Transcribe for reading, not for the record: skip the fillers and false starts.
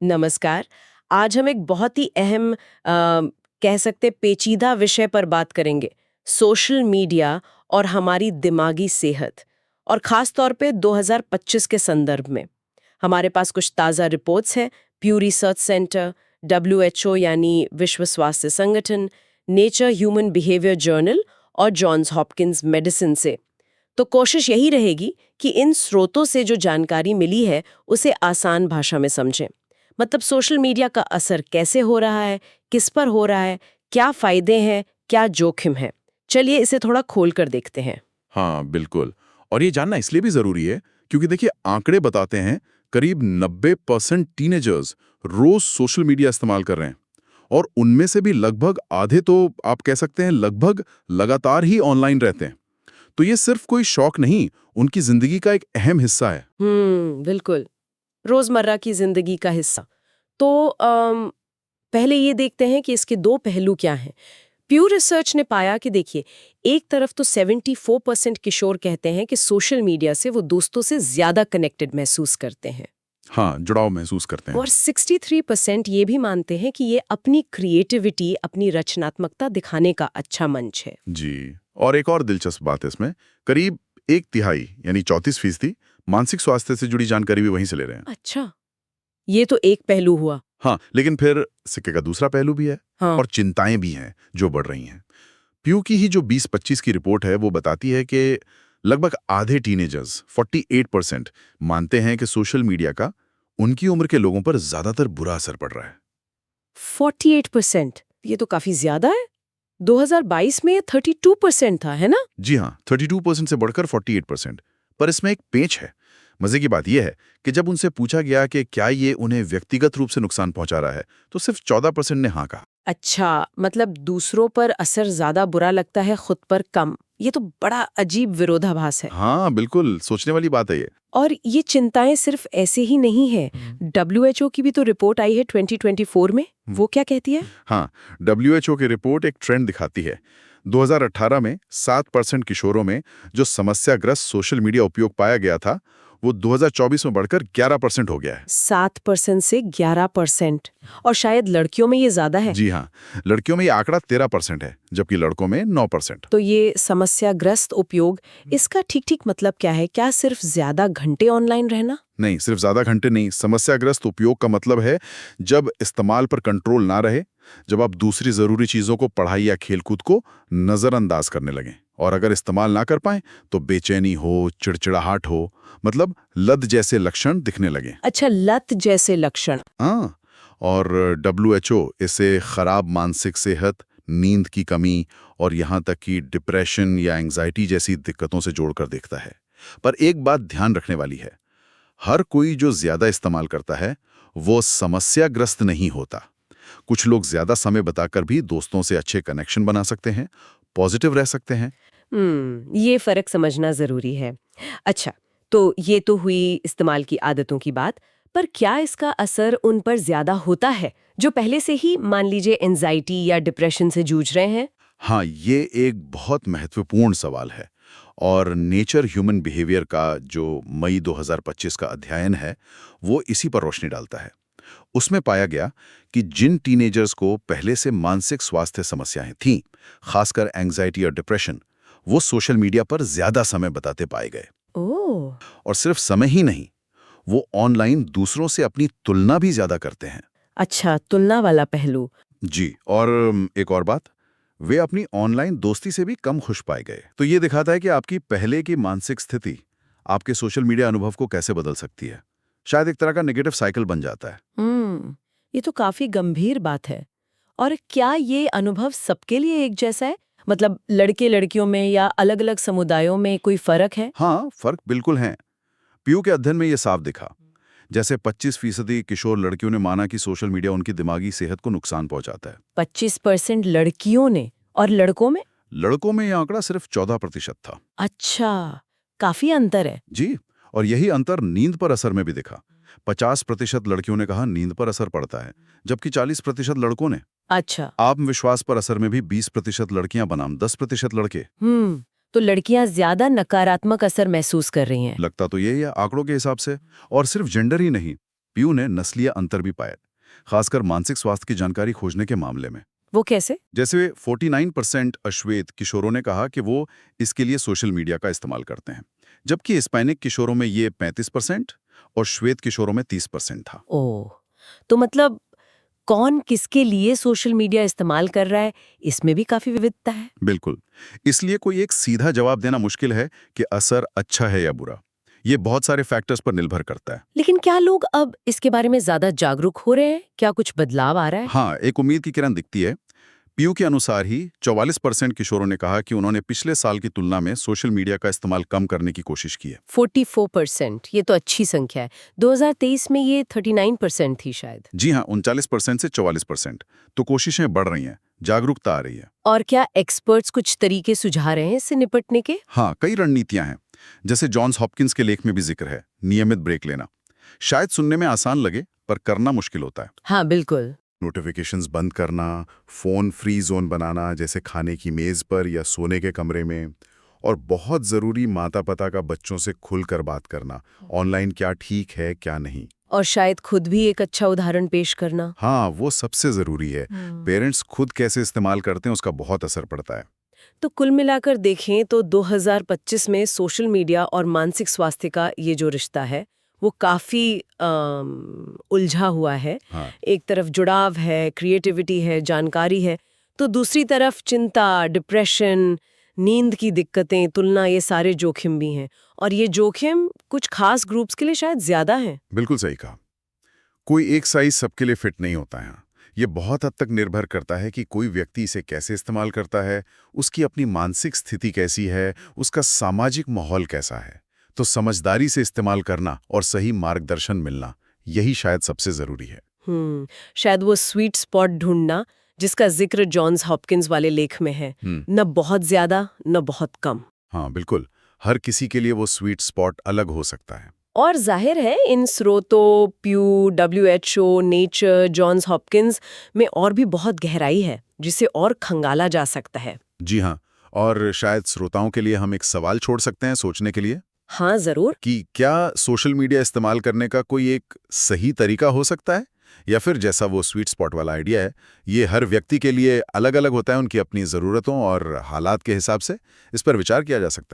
नमस्कार। आज हम एक बहुत ही अहम कह सकते पेचीदा विषय पर बात करेंगे, सोशल मीडिया और हमारी दिमागी सेहत, और ख़ास तौर पे 2025 के संदर्भ में। हमारे पास कुछ ताज़ा रिपोर्ट्स हैं, प्यू रिसर्च सेंटर, डब्ल्यूएचओ यानी विश्व स्वास्थ्य संगठन, नेचर ह्यूमन बिहेवियर जर्नल और जॉन्स हॉपकिंस मेडिसिन से। तो कोशिश यही रहेगी कि इन स्रोतों से जो जानकारी मिली है, उसे आसान भाषा में समझें। मतलब सोशल मीडिया का असर कैसे हो रहा है, किस पर हो रहा है, क्या फायदे हैं, क्या जोखिम है। चलिए इसे थोड़ा खोल कर देखते हैं। हाँ बिल्कुल। और ये जानना इसलिए भी जरूरी है क्योंकि देखिए आंकड़े बताते हैं करीब 90% टीनेजर्स रोज सोशल मीडिया इस्तेमाल कर रहे हैं और उनमें से भी लगभग आधे तो आप कह सकते हैं लगभग लगातार ही ऑनलाइन रहते हैं। तो ये सिर्फ कोई शौक नहीं, उनकी जिंदगी का एक अहम हिस्सा है। बिल्कुल। रोजमर्रा की जिंदगी का हिस्सा। तो पहले ये देखते हैं कि इसके दो पहलू क्या हैं। प्यू रिसर्च ने पाया कि देखिए, एक तरफ तो 74% किशोर कहते हैं कि सोशल मीडिया से वो दोस्तों से ज्यादा कनेक्टेड महसूस करते हैं, हाँ, जुड़ाव महसूस करते हैं। और 63% ये भी मानते हैं कि ये अपनी क्रिएटिविटी, अपनी रचनात्मकता दिखाने का अच्छा मंच है। जी। और एक और दिलचस्प बात है इसमें, करीब एक तिहाई यानी 34% मानसिक स्वास्थ्य से जुड़ी जानकारी भी वहीं से ले रहे हैं। अच्छा, ये तो एक पहलू हुआ। हाँ, लेकिन फिर सिक्के का दूसरा पहलू भी है हाँ। और चिंताएं भी हैं जो बढ़ रही हैं। प्यू की ही जो 2025 की रिपोर्ट है वो बताती है कि लगभग आधे टीनेजर्स 48% मानते हैं कि सोशल मीडिया का उनकी उम्र के लोगों पर ज्यादातर बुरा असर पड़ रहा है। 48%, ये तो काफी ज्यादा है। 2022 में ये 32% था, है ना? जी हाँ, 32% से बढ़कर 48%। पर इसमें एक पेंच है। मजे की बात यह है कि जब उनसे पूछा गया कि क्या ये उन्हें व्यक्तिगत रूप से नुकसान पहुंचा रहा है, तो सिर्फ 14% ने हाँ कहा। अच्छा, मतलब दूसरों पर असर ज्यादा बुरा लगता है, खुद पर कम। ये तो बड़ा अजीब विरोधाभास है। हाँ बिल्कुल, सोचने वाली बात है ये। और ये चिंताएं सिर्फ ऐसे ही नहीं है। डब्ल्यूएचओ की भी तो रिपोर्ट आई है 2024 में। वो क्या कहती है? हाँ, डब्ल्यूएचओ की रिपोर्ट एक ट्रेंड दिखाती है। 2018 में 7% किशोरों में जो समस्याग्रस्त सोशल मीडिया उपयोग पाया गया था, वो 2024 में बढ़कर 11% हो गया है। 7% से 11%, और शायद लड़कियों में ये ज्यादा है। जी हाँ, लड़कियों में ये आंकड़ा 13% है, जबकि लड़कों में 9%। तो ये समस्याग्रस्त उपयोग, इसका ठीक ठीक मतलब क्या है? क्या सिर्फ ज्यादा घंटे ऑनलाइन रहना? नहीं, सिर्फ ज्यादा घंटे नहीं, समस्याग्रस्त उपयोग का मतलब है जब इस्तेमाल पर कंट्रोल ना रहे, जब आप दूसरी जरूरी चीजों को, पढ़ाई या खेलकूद को नजरअंदाज करने लगें, और अगर इस्तेमाल ना कर पाए तो बेचैनी हो, चिड़चिड़ाहट हो, मतलब लत जैसे लक्षण दिखने लगे। अच्छा, लत जैसे लक्षण। हाँ, और डब्ल्यूएचओ इसे खराब मानसिक सेहत, नींद की कमी और यहाँ तक कि डिप्रेशन या एंग्जाइटी जैसी दिक्कतों से जोड़कर देखता है। पर एक बात ध्यान रखने वाली है, हर कोई जो ज्यादा इस्तेमाल करता है वो समस्याग्रस्त नहीं होता। कुछ लोग ज्यादा समय बताकर भी दोस्तों से अच्छे कनेक्शन बना सकते हैं, पॉजिटिव रह सकते हैं। ये फर्क समझना जरूरी है। अच्छा, तो ये तो हुई इस्तेमाल की आदतों की बात, पर क्या इसका असर उन पर ज्यादा होता है जो पहले से ही मान लीजिए एंजाइटी या डिप्रेशन से जूझ रहे हैं? हाँ, ये एक बहुत महत्वपूर्ण सवाल है और नेचर ह्यूमन बिहेवियर का जो मई 2025 का अध्ययन है वो इसी पर रोशनी डालता है। उसमें पाया गया कि जिन टीनेजर्स को पहले से मानसिक स्वास्थ्य समस्याएं थीं, खासकर एंग्जाइटी और डिप्रेशन, वो सोशल मीडिया पर ज्यादा समय बताते पाए गए। ओह, और सिर्फ समय ही नहीं, वो ऑनलाइन दूसरों से अपनी तुलना भी ज्यादा करते हैं। अच्छा, तुलना वाला पहलू। जी, और एक और बात, वे अपनी ऑनलाइन दोस्ती से भी कम खुश पाए गए। तो ये दिखाता है कि आपकी पहले की मानसिक स्थिति आपके सोशल मीडिया अनुभव को कैसे बदल सकती है। शायद एक तरह का नेगेटिव साइकिल बन जाता है। ये तो काफी गंभीर बात है। और क्या ये अनुभव सबके लिए एक जैसा है? मतलब लड़के लड़कियों में या अलग अलग समुदायों में कोई फर्क है? हाँ, फर्क बिल्कुल है। प्यू के अध्ययन में ये साफ दिखा। जैसे 25% किशोर लड़कियों ने माना कि सोशल मीडिया उनकी दिमागी सेहत को नुकसान पहुंचाता है। 25% लड़कियों ने, और लड़कों में? लड़कों में यह आंकड़ा सिर्फ 14% था। अच्छा, काफी अंतर है। जी, और यही अंतर नींद पर असर में भी दिखा। 50% लड़कियों ने कहा नींद पर असर पड़ता है, जबकि 40% लड़कों ने। अच्छा। आत्मविश्वास पर असर में भी 20% लड़कियां बनाम 10% लड़के। तो लड़कियां ज्यादा नकारात्मक असर महसूस कर रही हैं। लगता तो यही है आंकड़ों के हिसाब से। और सिर्फ जेंडर ही नहीं, पीयू ने नस्लीय अंतर भी पाए, खासकर मानसिक स्वास्थ्य की जानकारी खोजने के मामले में। वो कैसे? जैसे 49% अश्वेत किशोरों ने कहा कि वो इसके लिए सोशल मीडिया का इस्तेमाल करते हैं, जबकि हिस्पैनिक किशोरों में ये 35% और श्वेत किशोरों में 30% था। ओह, तो मतलब कौन किसके लिए सोशल मीडिया इस्तेमाल कर रहा है, इसमें भी काफी विविधता है। बिल्कुल। इसलिए कोई एक सीधा जवाब देना मुश्किल है कि असर अच्छा है या बुरा। ये बहुत सारे फैक्टर्स पर निर्भर करता है। लेकिन क्या लोग अब इसके बारे में ज्यादा जागरूक हो रहे हैं? क्या कुछ बदलाव आ रहा है? हाँ, एक उम्मीद की किरण दिखती है। पीयू के अनुसार ही 44% किशोरों ने कहा कि उन्होंने पिछले साल की तुलना में सोशल मीडिया का इस्तेमाल कम करने की कोशिश की है। 44%, ये तो अच्छी संख्या है। 2023 में ये 39% थी शायद। जी हाँ, 39% से 44%। तो कोशिशें बढ़ रही हैं, जागरूकता आ रही है। और क्या एक्सपर्ट्स कुछ तरीके सुझा रहे हैं इससे निपटने के? हाँ, कई रणनीतियां हैं। जैसे जॉन्स हॉपकिंस के लेख में भी जिक्र है, नियमित ब्रेक लेना। शायद सुनने में आसान लगे, पर करना मुश्किल होता है। हाँ बिल्कुल। नोटिफिकेशंस बंद करना, फ़ोन फ्री जोन बनाना, जैसे खाने की मेज़ पर या सोने के कमरे में, और बहुत ज़रूरी माता-पिता का बच्चों से खुलकर बात करना, ऑनलाइन क्या ठीक है, क्या नहीं। और शायद खुद भी एक अच्छा उदाहरण पेश करना। हाँ, वो सबसे ज़रूरी है। पेरेंट्स खुद कैसे इस्तेमाल करते हैं, उसका बहुत असर पड़ता है। तो कुल मिलाकर देखें तो 2025 में सोशल मीडिया और मानसिक स्वास्थ्य का ये जो रिश्ता है वो काफी उलझा हुआ है। हाँ, एक तरफ जुड़ाव है, क्रिएटिविटी है, जानकारी है, तो दूसरी तरफ चिंता, डिप्रेशन, नींद की दिक्कतें, तुलना, ये सारे जोखिम भी हैं। और ये जोखिम कुछ खास ग्रुप्स के लिए शायद ज्यादा हैं। बिल्कुल सही कहा। कोई एक साइज सबके लिए फिट नहीं होता है। ये बहुत हद तक निर्भर करता है कि कोई व्यक्ति इसे कैसे इस्तेमाल करता है, उसकी अपनी मानसिक स्थिति कैसी है, उसका सामाजिक माहौल कैसा है। तो समझदारी से इस्तेमाल करना और सही मार्गदर्शन मिलना, यही शायद सबसे ज़रूरी है। शायद वो स्वीट स्पॉट ढूंढना जिसका जिक्र जॉन्स हॉपकिंस वाले लेख में है, न बहुत ज्यादा न बहुत कम। हाँ, बिल्कुल। हर किसी के लिए वो स्वीट स्पॉट अलग हो सकता है। और जाहिर है इन स्रोतों, प्यू, WHO, नेचर, जॉन्स हॉपकिंस में और भी बहुत गहराई है जिसे और खंगाला जा सकता है। जी हाँ, और शायद श्रोताओं के लिए हम एक सवाल छोड़ सकते हैं सोचने के लिए हाँ जरूर। कि क्या सोशल मीडिया इस्तेमाल करने का कोई एक सही तरीका हो सकता है, या फिर जैसा वो स्वीट स्पॉट वाला आइडिया है, ये हर व्यक्ति के लिए अलग-अलग होता है, उनकी अपनी ज़रूरतों और हालात के हिसाब से। इस पर विचार किया जा सकता है।